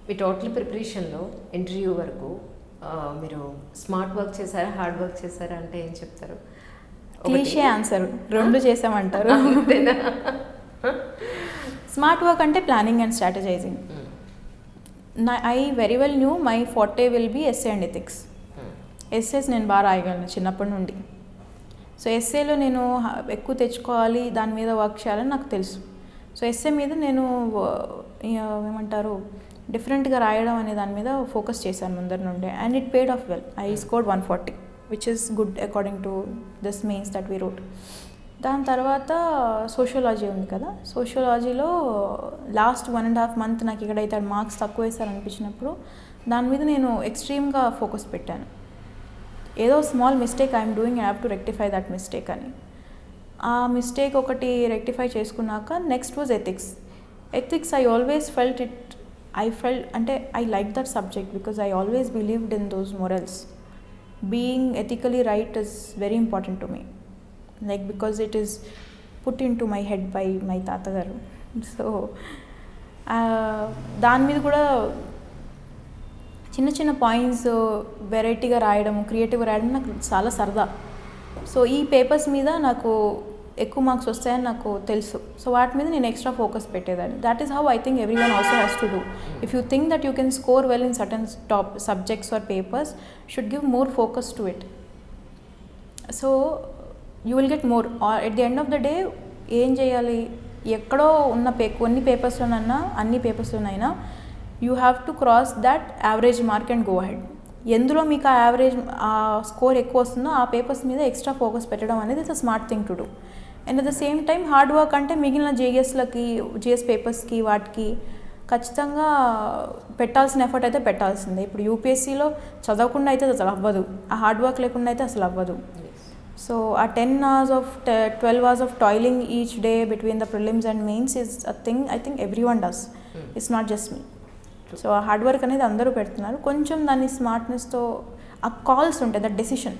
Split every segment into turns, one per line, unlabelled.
మీ total ప్రిపరేషన్లో interview వరకు మీరు స్మార్ట్ వర్క్ చేశారా, హార్డ్ వర్క్ చేశారా అంటే ఏం చెప్తారు?
క్లీషే ఆన్సర్, రెండు చేసామంటారు. స్మార్ట్ వర్క్ అంటే planning and strategising. I very well knew my forte will be SA and ethics. ఎస్ఏస్ నేను బాగా రాయగలను చిన్నప్పటి నుండి. సో ఎస్ఏలో నేను ఎక్కువ తెచ్చుకోవాలి, దాని మీద వర్క్ చేయాలని నాకు తెలుసు. సో ఎస్ఏ మీద నేను ఏమంటారు డిఫరెంట్గా రాయడం అనే దాని మీద ఫోకస్ చేశాను ముందర నుండే. And it paid of well. I scored 140 which is good according to this mains that we wrote. దాని తర్వాత సోషియాలజీ ఉంది కదా, సోషియాలజీలో లాస్ట్ 1.5 month నాకు ఇక్కడైతే మార్క్స్ తక్కువ వేస్తారనిపించినప్పుడు దాని మీద నేను ఎక్స్ట్రీమ్గా ఫోకస్ పెట్టాను. ఏదో small mistake I'm doing, I have to rectify that mistake అని. ఆ మిస్టేక్ ఒకటి రెక్టిఫై చేసుకున్నాక next was ethics. Ethics I always felt అంటే I like that subject because I always believed in those morals. Being ethically right is very important to me, like because it is put into my head by my తాతగారు. So దాని మీద కూడా చిన్న చిన్న points వెరైటీగా రాయడం, క్రియేటివ్గా రాయడం నాకు చాలా సరదా. సో ఈ పేపర్స్ మీద నాకు ఎక్కువ మార్క్స్ వస్తాయని నాకు తెలుసు. సో వాటి మీద నేను ఎక్స్ట్రా ఫోకస్ పెట్టేదాన్ని. That is how I think everyone also has to do. If you think that you can score well in certain top subjects or papers, should give more focus to it. So you will get more. At the end of the day ఏం చేయాలి, ఎక్కడో ఉన్న కొన్ని పేపర్స్లోనైనా అన్ని పేపర్స్లోనైనా you have to cross that average mark and go ahead. ఎందులో మీకు ఆ యావరేజ్ ఆ స్కోర్ ఎక్కువ వస్తుందో ఆ పేపర్స్ మీద ఎక్స్ట్రా ఫోకస్ పెట్టడం అనేది it's a smart thing to do. And at the same time hard work అంటే మిగిలిన జిఎస్ పేపర్స్కి వాటికి ఖచ్చితంగా పెట్టాల్సిన ఎఫర్ట్ అయితే పెట్టాల్సిందే. ఇప్పుడు యూపీఎస్సీలో చదవకుండా అయితే అసలు అవ్వదు, ఆ హార్డ్ వర్క్ లేకుండా అయితే అసలు అవ్వదు. సో ఆ 10 hours of 12 hours of toiling each day between the prelims and mains is a thing I think everyone does. It's not just me. So ఆ హార్డ్ వర్క్ అనేది అందరూ పెడుతున్నారు. కొంచెం దాన్ని స్మార్ట్నెస్తో ఆ కాల్స్ ఉంటాయి, that decision,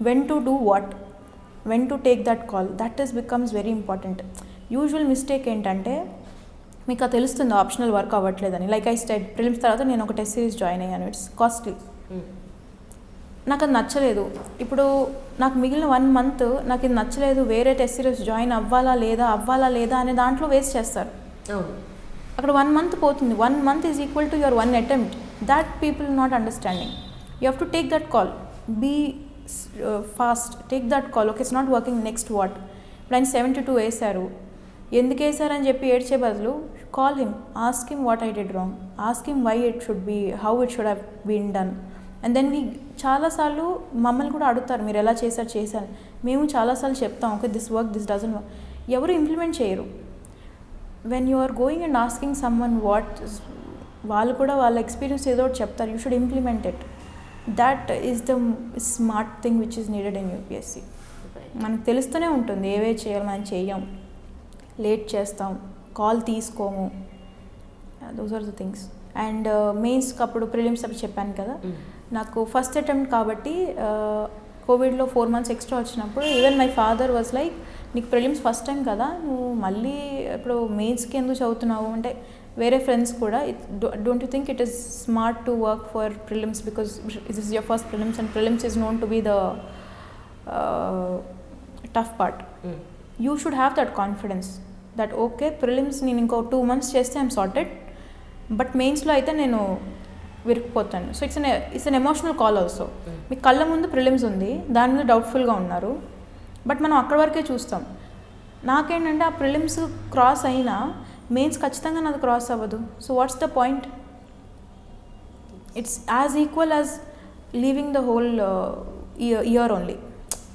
when to do what, when to take that call, that is becomes very important. Usual mistake ఏంటంటే మీకు అది తెలుస్తుంది ఆప్షనల్ వర్క్ అవ్వట్లేదని. లైక్ ఐ స్టైడ్ ప్రిలిమ్స్ తర్వాత నేను ఒక టెస్ట్ సిరీస్ జాయిన్ అయ్యాను. ఇట్స్ కాస్ట్లీ, నాకు అది నచ్చలేదు. ఇప్పుడు నాకు మిగిలిన 1 month నాకు ఇది నచ్చలేదు, వేరే టెస్ట్ సిరీస్ జాయిన్ అవ్వాలా లేదా అనే దాంట్లో వేస్ట్ చేస్తారు. అక్కడ 1 month పోతుంది. 1 month is equal to your 1 attempt. That people not understanding. You have to take that call, be fast, take that call. Okay, it's not working, next what. ఇప్పుడు ఆయన 72 వేశారు, ఎందుకు వేశారని చెప్పి ఏడ్చే బదులు call him, ask him what I did wrong, ask him why it should be, how it should have been done. And then చాలాసార్లు మమ్మల్ని కూడా అడుగుతారు మీరు ఎలా చేశాను. మేము చాలాసార్లు చెప్తాం, okay this work, this doesn't work. ఎవరు ఇంప్లిమెంట్ చేయరు. When you are going and asking someone what, వాళ్ళు కూడా వాళ్ళ ఎక్స్పీరియన్స్ ఏదో ఒకటి చెప్తారు. You should implement it. That is the smart thing which is needed in UPSC. మనకు తెలుస్తూనే ఉంటుంది ఏవే చేయాలి, మనం చెయ్యం, లేట్ చేస్తాం, కాల్ తీసుకోము. Those are the things. And మెయిన్స్కి అప్పుడు ప్రిలిమ్స్ అప్పుడు చెప్పాను కదా, నాకు ఫస్ట్ అటెంప్ట్ కాబట్టి కోవిడ్లో 4 months ఎక్స్ట్రా వచ్చినప్పుడు even my father was like, నీకు ప్రిలిమ్స్ ఫస్ట్ టైం కదా, నువ్వు మళ్ళీ ఇప్పుడు మెయిన్స్కి ఎందుకు చదువుతున్నావు అంటే, వేరే ఫ్రెండ్స్ కూడా don't you think it is smart to work for prelims because it is your first prelims and prelims is known to be the tough part. You should have that confidence that okay prelims నేను ఇంకో 2 months చేస్తే I'm sorted, but మెయిన్స్లో అయితే నేను విరిగిపోతాను. So it's an emotional call also. మీ కళ్ళ ముందు ప్రిలిమ్స్ ఉంది, దాని మీద డౌట్ఫుల్గా ఉన్నారు, బట్ మనం అక్కడి వరకే చూస్తాం. నాకేంటంటే ఆ ప్రిలిమ్స్ క్రాస్ అయినా మెయిన్స్ ఖచ్చితంగా నాది క్రాస్ అవ్వదు. So what's the point? It's as equal as leaving the whole year only.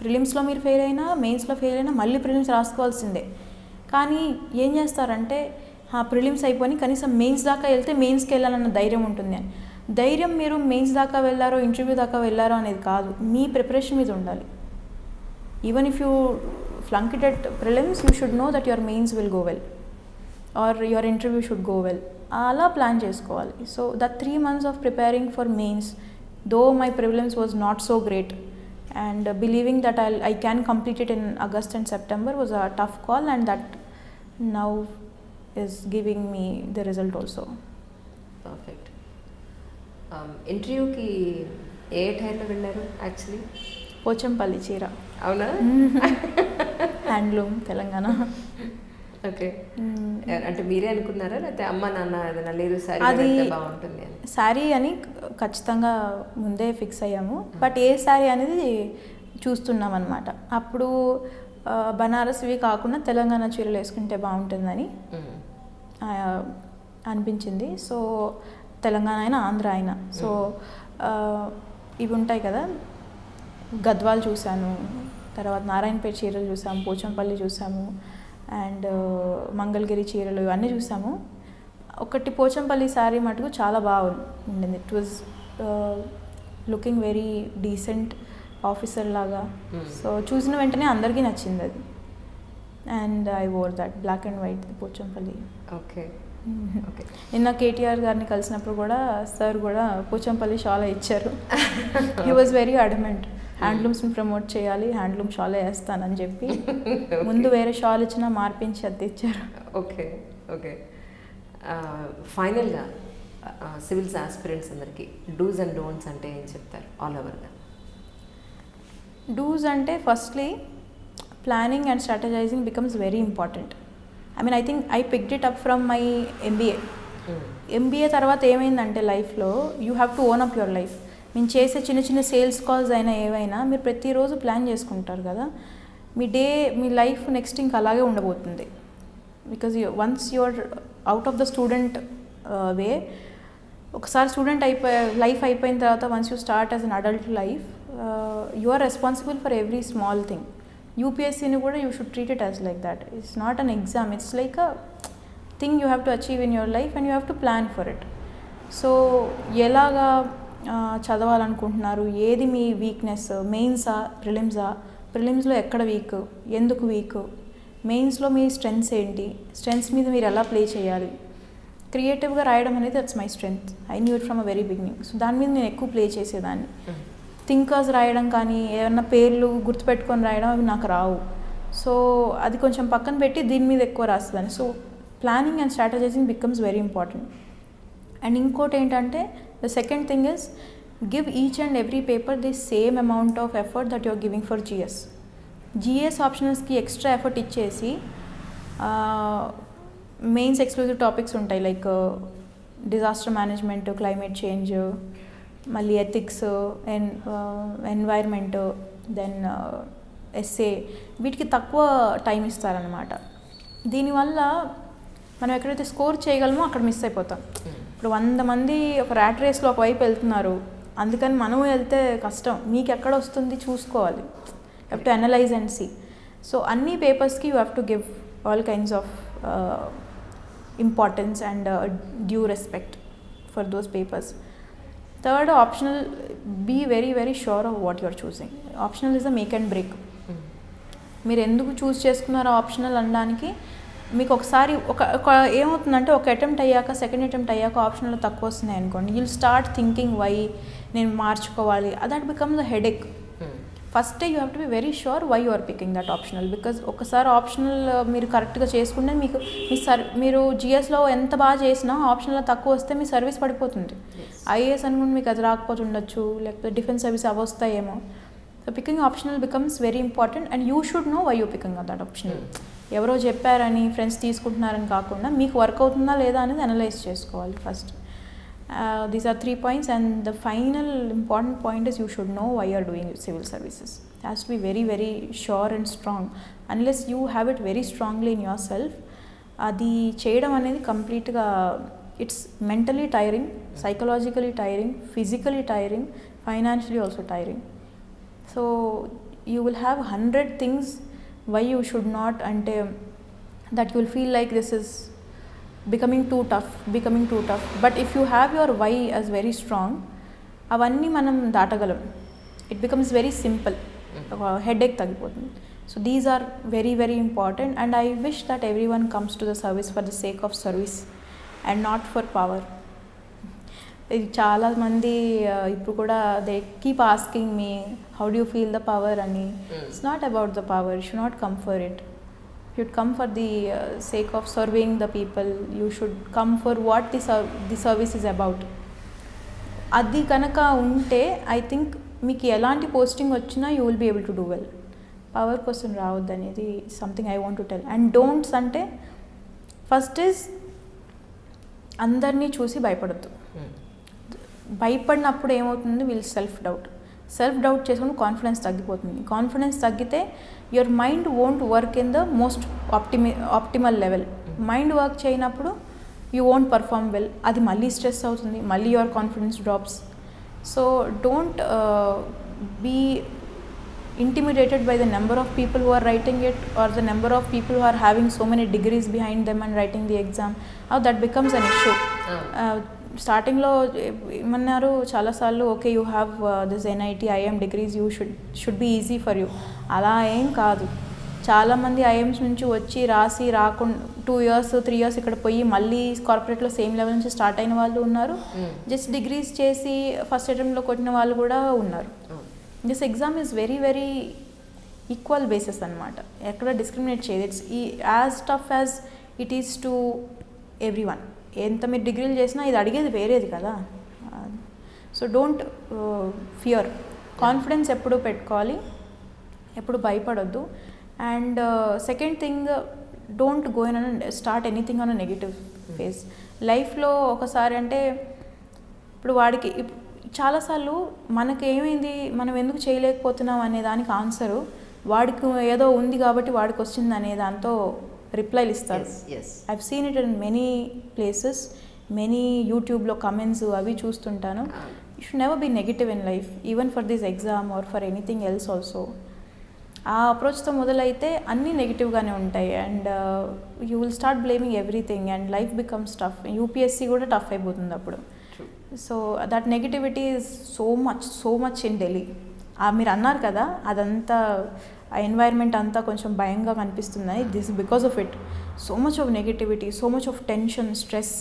ప్రిలిమ్స్లో మీరు ఫెయిల్ అయినా, మెయిన్స్లో ఫెయిల్ అయినా మళ్ళీ ప్రిలిమ్స్ రాసుకోవాల్సిందే. కానీ ఏం చేస్తారంటే ప్రిలిమ్స్ అయిపోయి కనీసం మెయిన్స్ దాకా వెళ్తే మెయిన్స్కి వెళ్ళాలన్న ధైర్యం ఉంటుంది అని. ధైర్యం మీరు మెయిన్స్ దాకా వెళ్ళారో ఇంటర్వ్యూ దాకా వెళ్ళారో అనేది కాదు, మీ ప్రిపరేషన్ మీద ఉండాలి. Even if you flunk it at prelims, you should know that your mains will go well or your interview should go well. అలా ప్లాన్ చేసుకోవాలి. So that 3 months of preparing for mains, though my prelims was not so great, and believing that I can complete it in August and September was a tough call, and that now is giving me the result also.
Perfect. ఇంటర్వ్యూకి ఏ టైంలో వెళ్ళారు actually?
Pochampally చీర,
అవునా?
Handloom, Telangana.
Okay. అంటే మీరే అనుకున్నారా లేకపోతే అమ్మ నాన్న ఏదైనా లేదు సారీ
అది
బాగుంటుంది అని?
శారీ అని ఖచ్చితంగా ముందే ఫిక్స్ అయ్యాము, బట్ ఏ శారీ అనేది చూస్తున్నాం అనమాట. అప్పుడు బనారస్వి కాకుండా తెలంగాణ చీరలు వేసుకుంటే బాగుంటుందని అనిపించింది. సో తెలంగాణ అయినా ఆంధ్ర అయినా, సో ఇవి ఉంటాయి కదా, గద్వాలు చూశాను, తర్వాత నారాయణపేట చీరలు చూసాము, పోచంపల్లి చూసాము, అండ్ మంగళగిరి చీరలు ఇవన్నీ చూసాము. ఒకటి పోచంపల్లి శారీ మటుకు చాలా బాగా ఉండింది. It was looking very decent officer లాగా. సో చూసిన వెంటనే అందరికీ నచ్చింది అది. And I wore that black and white Pochampally.
Okay.
నిన్న కేటీఆర్ గారిని కలిసినప్పుడు కూడా సార్ కూడా పోచంపల్లి షాలా ఇచ్చారు. హీ వాజ్ వెరీ అడమెంట్, హ్యాండ్లూమ్స్ని ప్రమోట్ చేయాలి, హ్యాండ్లూమ్ షాల్ వేస్తానని చెప్పి ముందు వేరే షాల్ ఇచ్చినా మార్పించి అది ఇచ్చారు.
ఓకే. ఓకే. ఫైనల్గా సివిల్స్ ఆస్పిరెంట్స్ అందరికీ డూస్ అండ్ డోంట్స్ అంటే ఏం చెప్తారు ఆల్ ఓవర్గా?
డూస్ అంటే firstly planning and strategising becomes very important. I think I picked it up from my MBA. MBA తర్వాత ఏమైందంటే లైఫ్లో you have to own up your life. మేము చేసే చిన్న చిన్న సేల్స్ కాల్స్ అయినా ఏవైనా మీరు ప్రతిరోజు ప్లాన్ చేసుకుంటారు కదా, మీ లైఫ్ నెక్స్ట్ ఇంకా అలాగే ఉండబోతుంది. Because once your out of the student way, ఒకసారి స్టూడెంట్ లైఫ్ అయిపోయిన తర్వాత once you start as an adult life, you are responsible for every small thing. యూపీఎస్సీని కూడా you should treat it as like that. It's not an exam, it's like a thing you have to achieve in your life and you have to plan for it. So ఎలాగా చదవాలనుకుంటున్నారు, ఏది మీ weakness, మెయిన్సా ప్రిలిమ్సా, ప్రిలిమ్స్లో ఎక్కడ week, ఎందుకు week, మెయిన్స్లో మీ strengths ఏంటి, strengths మీద మీరు ఎలా ప్లే చేయాలి. క్రియేటివ్గా రాయడం అనేది that's my strength. I knew it from a very beginning. So దాని మీద నేను ఎక్కువ ప్లే చేసేదాన్ని. థింకర్స్ రాయడం కానీ ఏమన్నా పేర్లు గుర్తుపెట్టుకొని రాయడం అవి నాకు రావు. సో అది కొంచెం పక్కన పెట్టి దీని మీద ఎక్కువ రాస్తుందని. So planning and strategising becomes very important. And ఇంకోటి ఏంటంటే the second thing is give each and every paper the same amount of effort that you're giving for GS. GS ఆప్షనల్స్కి ఎక్స్ట్రా ఎఫర్ట్ ఇచ్చేసి మెయిన్స్ ఎక్స్క్లూజివ్ టాపిక్స్ ఉంటాయి like disaster management, climate change, మళ్ళీ ethics, environment, then SA, వీటికి తక్కువ time ఇస్తారనమాట. దీనివల్ల మనం ఎక్కడైతే స్కోర్ చేయగలమో అక్కడ మిస్ అయిపోతాం. ఇప్పుడు 100 మంది ఒక ర్యాట్ రేస్లో ఒకవైపు వెళ్తున్నారు, అందుకని మనం వెళ్తే కష్టం. మీకు ఎక్కడ వస్తుంది చూసుకోవాలి, you have to analyse and see. So అన్ని పేపర్స్కి you have to give all kinds of importance and due respect for those papers. Third, optional, be very very sure of what you are choosing. Optional is the make and break. మీరు ఎందుకు చూస్ చేసుకున్నారో optional అనడానికి మీకు ఒకసారి ఒక ఏమవుతుందంటే ఒక attempt అయ్యాక, సెకండ్ అటెంప్ట్ అయ్యాక ఆప్షనల్ తక్కువ వస్తున్నాయి అనుకోండి, యుల్ స్టార్ట్ థింకింగ్ వై నేను మార్చుకోవాలి, that becomes a headache. First you have to be very sure why you are picking that optional. Because ఒకసారి ఆప్షనల్ మీరు కరెక్ట్గా చేసుకుంటే మీకు మీరు జిఎస్లో ఎంత బాగా చేసినా ఆప్షనల్లో తక్కువ వస్తే మీ సర్వీస్ పడిపోతుంది. ఐఏఎస్ అనుకుంటే మీకు అది రాకపోతుండొచ్చు, లేకపోతే డిఫెన్స్ సర్వీస్ అవి వస్తాయేమో. So picking optional becomes very important and you should know why you picking that optional. ఎవరో చెప్పారని, ఫ్రెండ్స్ తీసుకుంటున్నారని కాకుండా మీకు వర్క్ అవుతుందా లేదా అనేది అనలైజ్ చేసుకోవాలి first. These are 3 points, and the final important point is you should know why you are doing civil services. It has to be very very sure and strong. Unless you have it very strongly in yourself, adi cheyadam anedi complete ga it's mentally tiring, psychologically tiring, physically tiring, financially also tiring. So you will have 100 things why you should not, ante that you will feel like this is becoming too tough. But if you have your why as very strong, avanni manam daatagalam. It becomes very simple. Headache tagipotundi. So these are very very important, and I wish that everyone comes to the service for the sake of service and not for power. చాలా మంది ఇప్పుడు కూడా they keep asking me how do you feel the power అని. It's not about the power, you should not come for it. You should come for the sake of serving the people. You should come for what the service is about. అది కనుక ఉంటే I think మీకు ఎలాంటి posting వచ్చినా you will be able to do well. Power కోసం రావద్దు అనేది something I want to tell. And don'ts అంటే ఫస్ట్ ఈజ్ అందరినీ చూసి భయపడద్దు. భయపడినప్పుడు ఏమవుతుంది, వీళ్ళు సెల్ఫ్ డౌట్ చేసుకుని కాన్ఫిడెన్స్ తగ్గిపోతుంది. కాన్ఫిడెన్స్ తగ్గితే your mind won't work in the most optimal level. Mind work చేయనప్పుడు యూ వోంట్ పర్ఫామ్ వెల్. అది మళ్ళీ స్ట్రెస్ అవుతుంది, మళ్ళీ your confidence drops. So don't be intimidated by the number of people who are writing it or the number of people who are having so many degrees behind them and writing the exam. How that becomes an issue. స్టార్టింగ్లో ఏమన్నారు చాలాసార్లు, okay you have this NIT IIM degrees, you should be easy for you. అలా ఏం కాదు. చాలామంది IIMs నుంచి వచ్చి రాసి రాకుండా 2 years 3 years ఇక్కడ పోయి మళ్ళీ కార్పొరేట్లో సేమ్ లెవెల్ నుంచి స్టార్ట్ అయిన వాళ్ళు ఉన్నారు. జస్ట్ డిగ్రీస్ చేసి ఫస్ట్ అటెంప్ట్లో కొట్టిన వాళ్ళు కూడా ఉన్నారు. This exam is very very equal basis అనమాట. ఎక్కడ డిస్క్రిమినేట్ చేయదు. It's as tough as it is to every one. ఎంత మీరు డిగ్రీలు చేసినా ఇది అడిగేది వేరేది కదా. So don't fear. కాన్ఫిడెన్స్ ఎప్పుడు పెట్టుకోవాలి, ఎప్పుడు భయపడొద్దు. And second thing, don't go in and start anything on a negative face. లైఫ్లో ఒకసారి అంటే ఇప్పుడు వాడికి చాలాసార్లు మనకి ఏమైంది, మనం ఎందుకు చేయలేకపోతున్నాం అనే దానికి ఆన్సరు వాడికి ఏదో ఉంది కాబట్టి వాడికి వచ్చింది అనే దాంతో రిప్లైలు ఇస్తారు. I've seen it in many places, many యూట్యూబ్లో కమెంట్స్ అవి చూస్తుంటాను. You should never be negative in life, even for this exam or for anything else also. ఆ అప్రోచ్తో మొదలైతే అన్నీ నెగిటివ్గానే ఉంటాయి. And you will start blaming everything and life becomes tough. UPSC కూడా టఫ్ అయిపోతుంది అప్పుడు. So that negativity is so much in Delhi. మీరు అన్నారు కదా, అదంతా ఆ ఎన్వైర్న్మెంట్ అంతా కొంచెం భయంగా కనిపిస్తుందని. This because of it. So much of negativity, so much of tension, stress,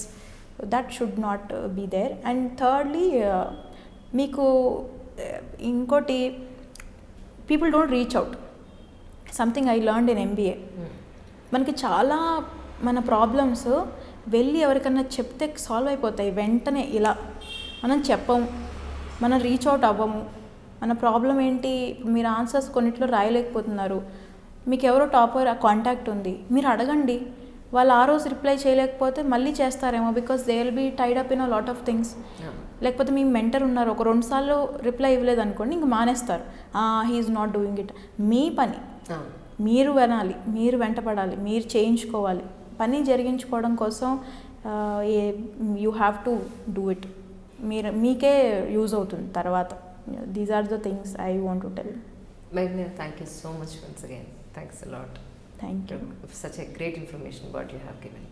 that should not be there. And thirdly, మీకు ఇంకోటి, people don't reach out. Something I learned in MBA. మనకి చాలా మన ప్రాబ్లమ్స్ వెళ్ళి ఎవరికన్నా చెప్తే సాల్వ్ అయిపోతాయి వెంటనే. ఇలా మనం చెప్పము, మనం రీచ్ అవుట్ అవ్వము. మన ప్రాబ్లం ఏంటి, మీరు ఆన్సర్స్ కొన్నిట్లో రాయలేకపోతున్నారు, మీకు ఎవరో టాపర్ కాంటాక్ట్ ఉంది, మీరు అడగండి. వాళ్ళు ఆ రోజు రిప్లై చేయలేకపోతే మళ్ళీ చేస్తారేమో, because they will be tied up in a lot of things. లేకపోతే మీ మెంటర్ ఉన్నారు, ఒక 2 సార్లు రిప్లై ఇవ్వలేదు అనుకోండి, ఇంక మానేస్తారు. He is not doing it. మీ పని మీరు వినాలి, మీరు వెంటపడాలి, మీరు చేయించుకోవాలి. పని జరిగించుకోవడం కోసం you have to do it. మీకే యూజ్ అవుతుంది తర్వాత. These are the things I want to tell.
Meghana, thank you so much once again. Thanks a lot.
Thank you.
Such a great information what you have given.